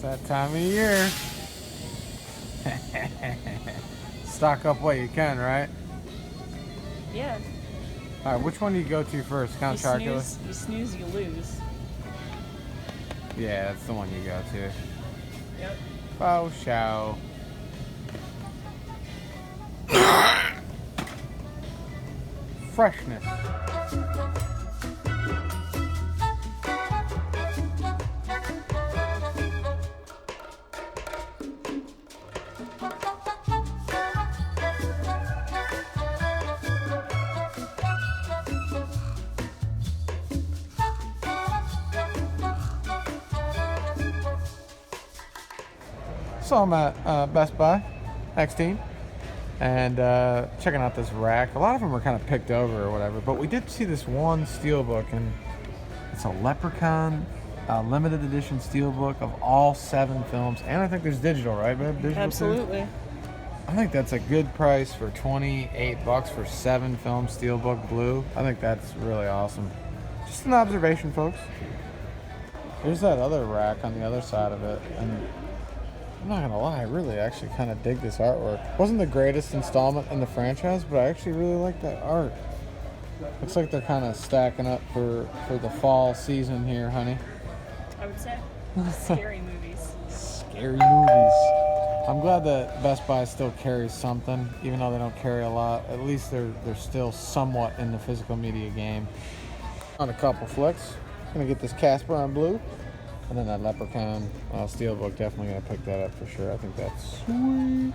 that time of year. Stock up what you can, right? Yeah. All right, which one do you go to first? Count Chocula? You snooze, you lose. Yeah, that's the one you go to. Yep. Faux show. Freshness. So I'm at Best Buy, X-Team, and checking out this rack. A lot of them are kind of picked over or whatever, but we did see this one steelbook, and it's a Leprechaun limited edition steelbook of all 7 films, and I think there's digital, right, babe? Digital Absolutely. Too? I think that's a good price for $28 for 7 films, steelbook blue. I think that's really awesome. Just an observation, folks. There's that other rack on the other side of it, and I'm not gonna lie, I really actually kind of dig this artwork. Wasn't the greatest installment in the franchise, but I actually really like that art. Looks like they're kind of stacking up for the fall season here, honey. I would say. Scary movies. Scary movies. I'm glad that Best Buy still carries something, even though they don't carry a lot. At least they're still somewhat in the physical media game. On a couple flicks. Gonna get this Casper on blue. And then that Leprechaun steelbook, definitely going to pick that up for sure. I think that's sweet.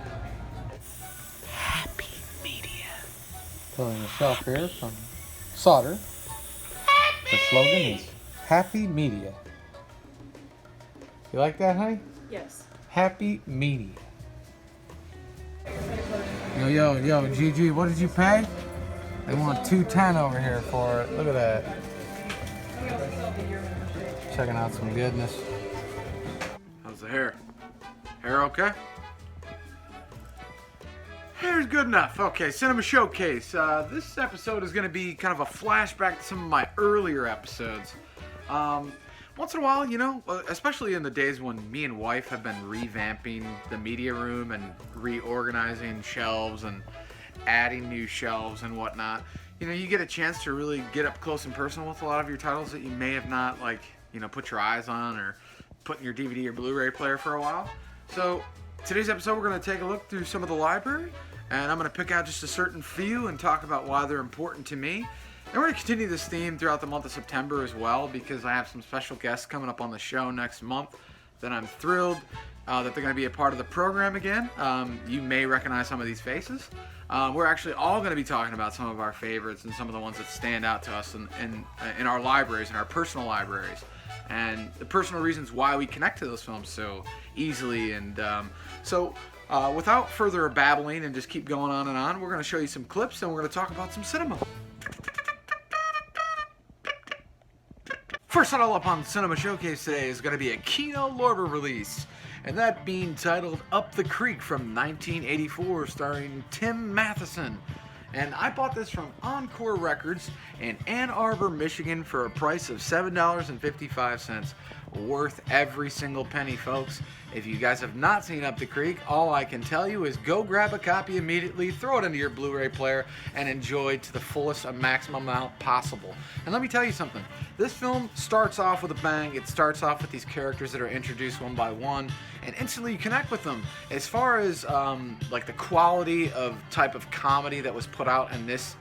Happy Media. Filling the shelf here from Solder. The slogan is Happy Media. You like that, honey? Yes. Happy Media. Yo, GG, what did you pay? They want $210 over here for it. Look at that. Checking out some goodness. How's the hair? Hair okay? Hair's good enough. Okay, Cinema Showcase. This episode is going to be kind of a flashback to some of my earlier episodes. Once in a while, you know, especially in the days when me and wife have been revamping the media room and reorganizing shelves and adding new shelves and whatnot, you know, you get a chance to really get up close and personal with a lot of your titles that you may have not, like, you know, put your eyes on or put in your DVD or Blu-ray player for a while. So today's episode, we're going to take a look through some of the library, and I'm going to pick out just a certain few and talk about why they're important to me. And we're going to continue this theme throughout the month of September as well, because I have some special guests coming up on the show next month that I'm thrilled that they're going to be a part of the program again. You may recognize some of these faces. We're actually all going to be talking about some of our favorites and some of the ones that stand out to us in our libraries, in our personal libraries, and the personal reasons why we connect to those films so easily. And so without further babbling and just keep going on and on, we're going to show you some clips and we're going to talk about some cinema. First title up on Cinema Showcase today is going to be a Kino Lorber release, and that being titled Up the Creek from 1984, starring Tim Matheson. And I bought this from Encore Records in Ann Arbor, Michigan for a price of $7.55. Worth every single penny, folks. If you guys have not seen Up the Creek, all I can tell you is go grab a copy immediately, throw it into your Blu-ray player, and enjoy to the fullest and maximum amount possible. And let me tell you something. This film starts off with a bang. It starts off with these characters that are introduced one by one, and instantly you connect with them. As far as like the quality of type of comedy that was put out in this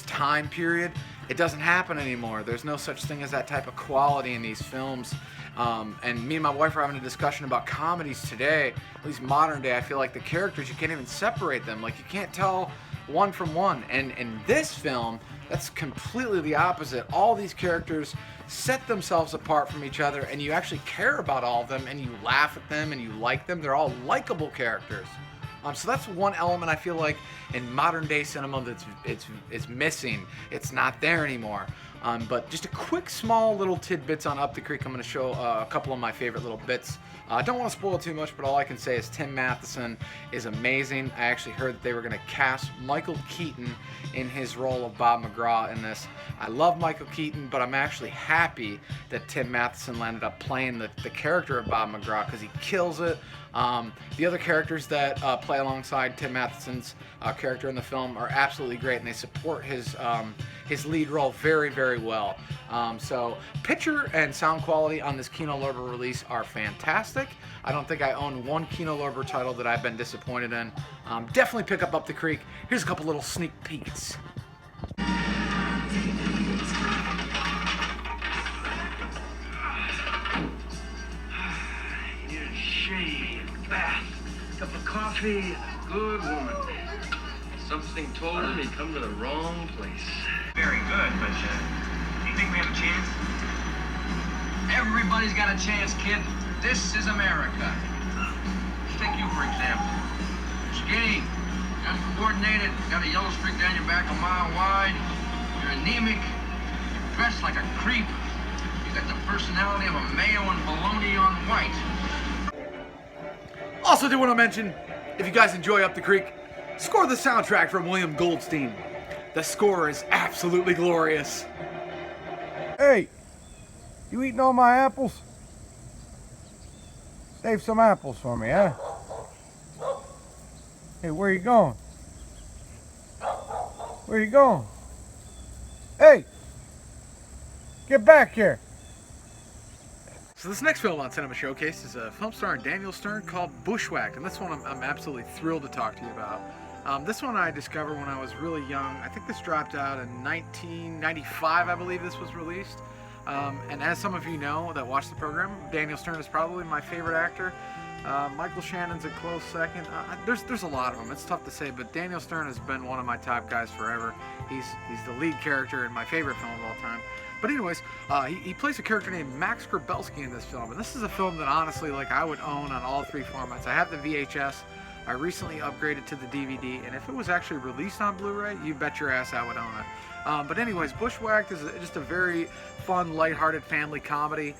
time period, it doesn't happen anymore. There's no such thing as that type of quality in these films. And me and my wife are having a discussion about comedies today, at least modern day. I feel like the characters, you can't even separate them. Like, you can't tell one from one. And in this film, that's completely the opposite. All these characters set themselves apart from each other, and you actually care about all of them, and you laugh at them, and you like them. They're all likable characters. So that's one element I feel like in modern day cinema that's it's missing. It's not there anymore. But just a quick, small little tidbits on Up the Creek. I'm going to show a couple of my favorite little bits. I don't want to spoil too much, but all I can say is Tim Matheson is amazing. I actually heard that they were going to cast Michael Keaton in his role of Bob McGraw in this. I love Michael Keaton, but I'm actually happy that Tim Matheson landed up playing the character of Bob McGraw because he kills it. The other characters that play alongside Tim Matheson's character in the film are absolutely great, and they support his lead role very, very well. So picture and sound quality on this Kino Lorber release are fantastic. I don't think I own one Kino Lorber title that I've been disappointed in. Definitely pick Up the Creek. Here's a couple little sneak peeks. Bath, cup of coffee, good woman. Something told him he'd come to the wrong place. Very good, but do you think we have a chance? Everybody's got a chance, kid. This is America. Take you, for example. Skinny, uncoordinated, got a yellow streak down your back a mile wide. You're anemic, you're dressed like a creep. You got the personality of a mayo and bologna on white. Also do want to mention, if you guys enjoy Up the Creek, score the soundtrack from William Goldstein. The score is absolutely glorious. Hey, you eating all my apples? Save some apples for me, huh? Hey, where you going? Where you going? Hey, get back here. So this next film on Cinema Showcase is a film starring Daniel Stern called Bushwhacked, and this one I'm absolutely thrilled to talk to you about. This one I discovered when I was really young. I think this dropped out in 1995, I believe this was released. And as some of you know that watch the program, Daniel Stern is probably my favorite actor. Michael Shannon's a close second. There's a lot of them. It's tough to say, but Daniel Stern has been one of my top guys forever. He's the lead character in my favorite film of all time. But anyways, he plays a character named Max Grabelski in this film, and this is a film that honestly, like, I would own on all three formats. I have the VHS. I recently upgraded to the DVD, and if it was actually released on Blu-ray, you bet your ass I would own it. But anyways, Bushwhacked is just a very fun, lighthearted family comedy.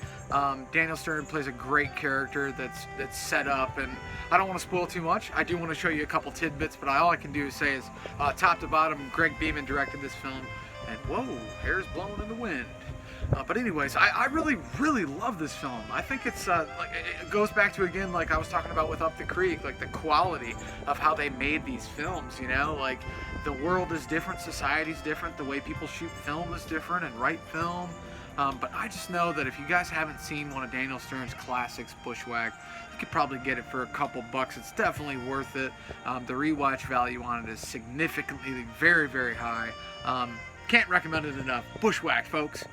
Daniel Stern plays a great character that's set up, and I don't want to spoil too much. I do want to show you a couple tidbits, but all I can do is say is top to bottom, Greg Beeman directed this film, and whoa, hair's blowing in the wind. But anyways, I really, really love this film. I think it's like it goes back to, again, like I was talking about with Up the Creek, like the quality of how they made these films. You know, like the world is different, society's different, the way people shoot film is different and write film. But I just know that if you guys haven't seen one of Daniel Stern's classics, Bushwhacked, you could probably get it for a couple bucks. It's definitely worth it. The rewatch value on it is significantly very, very high. Can't recommend it enough. Bushwhacked, folks.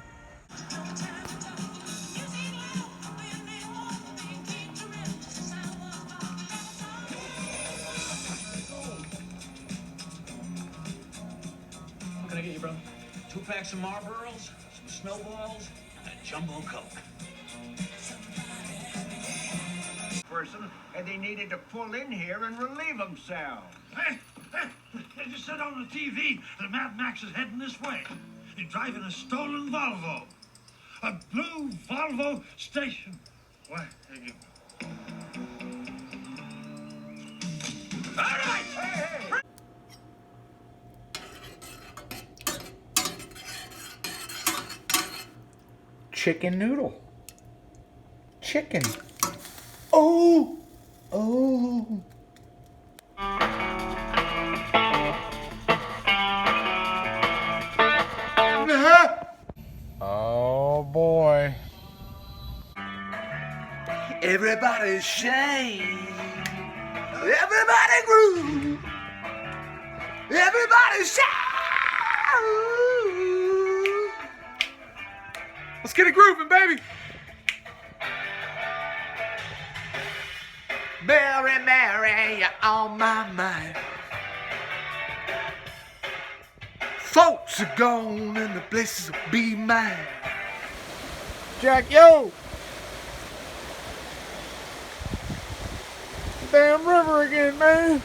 What can I get you, bro? 2 packs of Marlboros, some snowballs, and a jumbo Coke. Person, and they needed to pull in here and relieve themselves. They just said on the TV that Mad Max is heading this way. He's driving a stolen Volvo. A blue Volvo station. What? All right! Hey! Chicken noodle. Chicken. Oh! Oh! Oh boy. Everybody shake. Everybody groove. Everybody shout. Let's get it grooving, baby. Mary, Mary, you're on my mind. Folks are gone and the places will be mine. Jack, yo! Damn river again, man.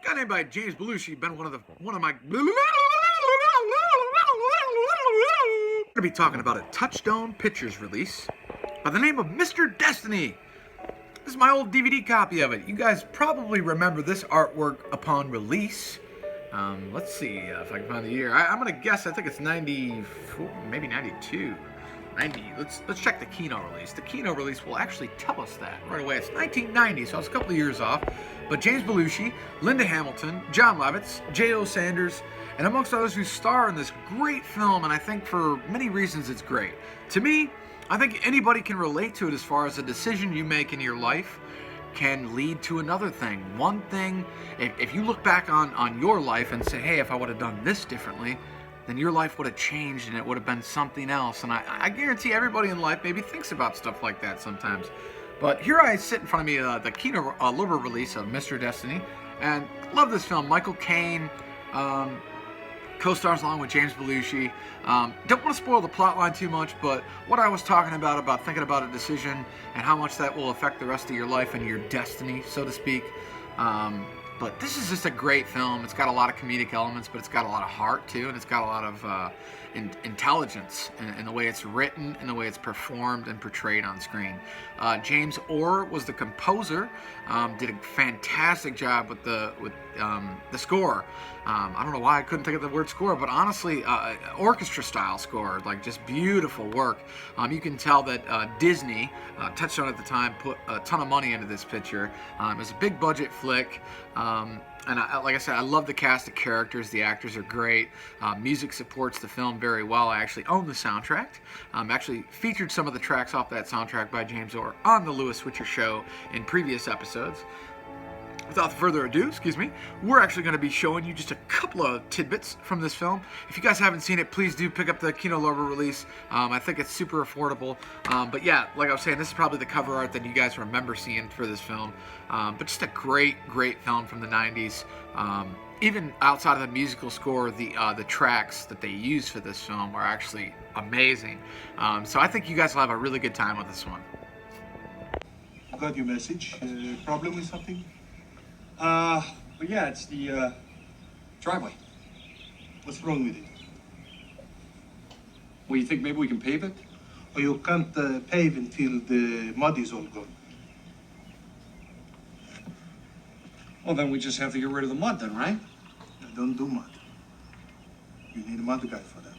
Guy named by James Belushi, been one of my be talking about a Touchstone Pictures release by the name of Mr. Destiny. This is my old DVD copy of it. You guys probably remember this artwork upon release. Let's see if I can find the year. I'm gonna guess. I think it's 94, maybe 92. 90. Let's check the Kino release. The Kino release will actually tell us that right away. It's 1990, so it's a couple of years off. But James Belushi, Linda Hamilton, John Lovitz, J.O. Sanders, and amongst others who star in this great film, and I think for many reasons it's great. To me, I think anybody can relate to it as far as a decision you make in your life can lead to another thing. One thing, if you look back on your life and say, hey, if I would have done this differently, then your life would have changed and it would have been something else. And I guarantee everybody in life maybe thinks about stuff like that sometimes. But here I sit in front of me, the Kino Lorber release of Mr. Destiny, and love this film. Michael Caine co-stars along with James Belushi. Don't want to spoil the plot line too much, but what I was talking about thinking about a decision and how much that will affect the rest of your life and your destiny, so to speak. But this is just a great film. It's got a lot of comedic elements, but it's got a lot of heart too, and it's got a lot of intelligence in the way it's written, in the way it's performed and portrayed on screen. James Orr was the composer. Did a fantastic job with the score. I don't know why I couldn't think of the word score, but honestly, orchestra style score, like just beautiful work. You can tell that Disney, Touchstone at the time, put a ton of money into this picture. It was a big budget flick. And like I said, I love the cast of characters. The actors are great. Music supports the film very well. I actually own the soundtrack. Actually featured some of the tracks off that soundtrack by James Orr on the Lewis Switcher Show in previous episodes. Without further ado, we're actually going to be showing you just a couple of tidbits from this film. If you guys haven't seen it, please do pick up the Kino Lorber release. I think it's super affordable. But yeah, like I was saying, this is probably the cover art that you guys remember seeing for this film. But just a great film from the 90s. Even outside of the musical score, the tracks that they used for this film are actually amazing. So I think you guys will have a really good time with this one. Got your message. Problem with something? But yeah, it's the driveway. What's wrong with it? Well, you think maybe we can pave it? Or you can't pave until the mud is all gone. Well, then we just have to get rid of the mud then, right? I don't do mud. You need a mud guy for that.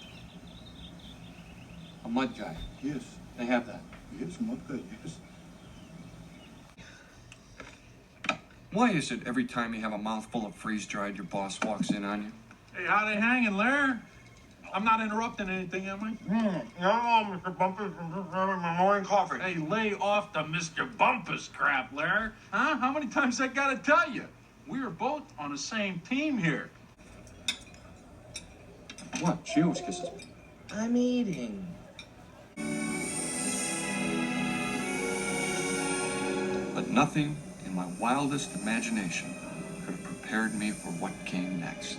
A mud guy. Yes. They have that. Yes, mud guy, yes. Why is it every time you have a mouthful of freeze-dried, your boss walks in on you? Hey, how they hanging, Larry? I'm not interrupting anything, am I? No, Mr. Bumpers, I'm just having my morning coffee. Hey, lay off the Mr. Bumpus crap, Larry. Huh? How many times I gotta tell you? We are both on the same team here. What? She always kisses me. I'm eating. But nothing in my wildest imagination could have prepared me for what came next.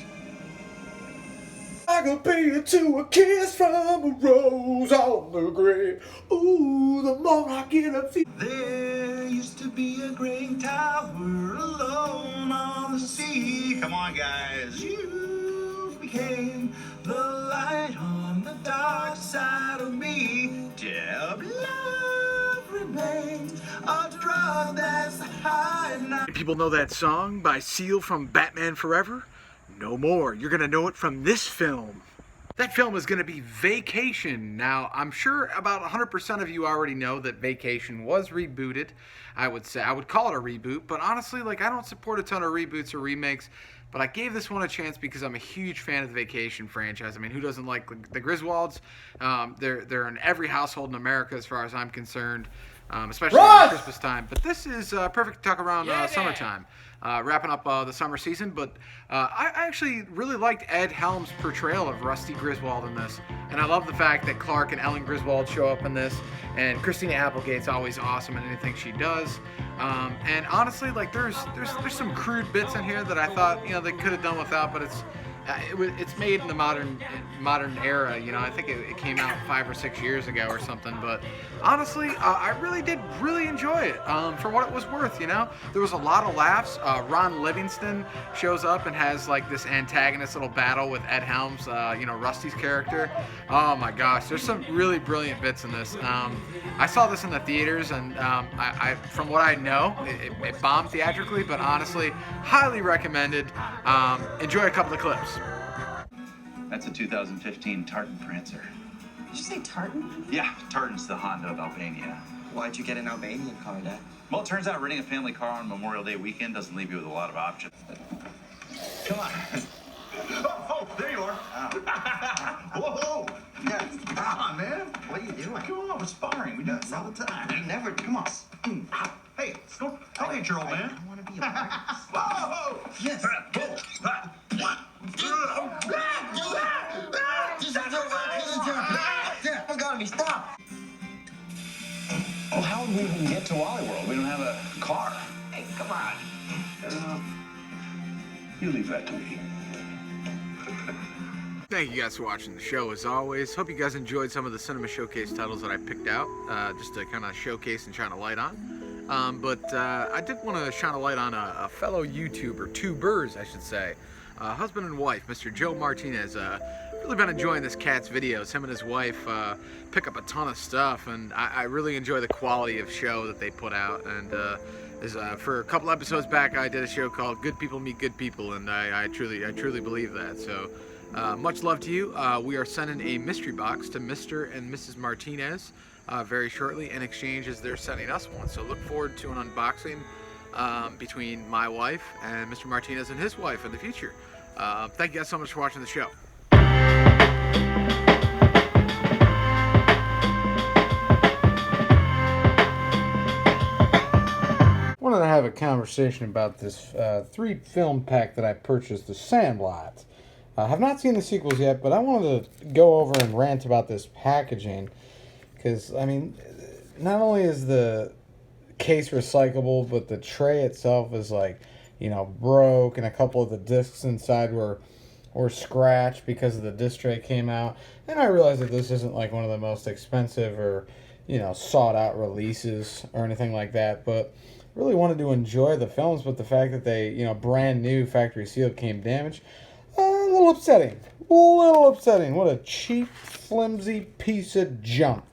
I compare it to a kiss from a rose on the grave. Ooh, the more I get a feel. There used to be a great tower alone on the sea. Come on, guys. You became the light on the dark side of me. Till love remains a drug that's high now. People know that song by Seal from Batman Forever? No more. You're going to know it from this film. That film is going to be Vacation. Now, I'm sure about 100% of you already know that Vacation was rebooted. I would call it a reboot, but honestly, I don't support a ton of reboots or remakes, but I gave this one a chance because I'm a huge fan of the Vacation franchise. I mean, who doesn't like the Griswolds? They're in every household in America as far as I'm concerned, especially at Christmas time. But this is perfect to talk around summertime. Wrapping up the summer season, but I actually really liked Ed Helms' portrayal of Rusty Griswold in this, and I love the fact that Clark and Ellen Griswold show up in this, and Christina Applegate's always awesome in anything she does, and honestly, there's some crude bits in here that I thought they could have done without, but it's it's made in the modern era. You know, I think it came out 5 or 6 years ago or something. But honestly, I really did enjoy it for what it was worth. You know, there was a lot of laughs. Ron Livingston shows up and has like this antagonist little battle with Ed Helms. You know, Rusty's character. Oh my gosh, there's some really brilliant bits in this. I saw this in the theaters, and I from what I know, it bombed theatrically. But honestly, highly recommended. Enjoy a couple of clips. That's a 2015 Tartan Prancer. Did you say tartan? Yeah, Tartan's the Honda of Albania. Why'd you get an Albanian car, Dad? Well, it turns out renting a family car on Memorial Day weekend doesn't leave you with a lot of options. Come on. Oh, there you are. Whoa. Yeah, come on, man. What are you doing? Come on, we're sparring. We do this all the time. You never, come on. Hey, don't hit your old man. I want to be a part. Whoa! Yes. Dad, got me. Stop. Well, how would we even get to Wally World? We don't have a car. Hey, come on. You leave that to me. Thank you guys for watching the show, as always. Hope you guys enjoyed some of the Cinema Showcase titles that I picked out, just to kind of showcase and shine a light on. But I did want to shine a light on a fellow YouTuber, tubers, I should say. Husband and wife, Mr. Joe Martinez. Really been enjoying this cat's videos. Him and his wife pick up a ton of stuff, and I really enjoy the quality of show that they put out. And for a couple episodes back, I did a show called Good People Meet Good People, and I truly believe that. So much love to you. We are sending a mystery box to Mr. and Mrs. Martinez very shortly, in exchange as they're sending us one. So look forward to an unboxing between my wife and Mr. Martinez and his wife in the future. Thank you guys so much for watching the show. Wanted to have a conversation about this 3-film pack that I purchased, The Sandlot. I have not seen the sequels yet, but I wanted to go over and rant about this packaging. Because, I mean, not only is the case recyclable, but the tray itself is like, you know, broke, and a couple of the discs inside were scratched because of the disc tray came out. And I realize that this isn't like one of the most expensive or, you know, sought out releases or anything like that, but really wanted to enjoy the films. But the fact that they, you know, brand new factory sealed came damaged, a little upsetting. What a cheap, flimsy piece of junk.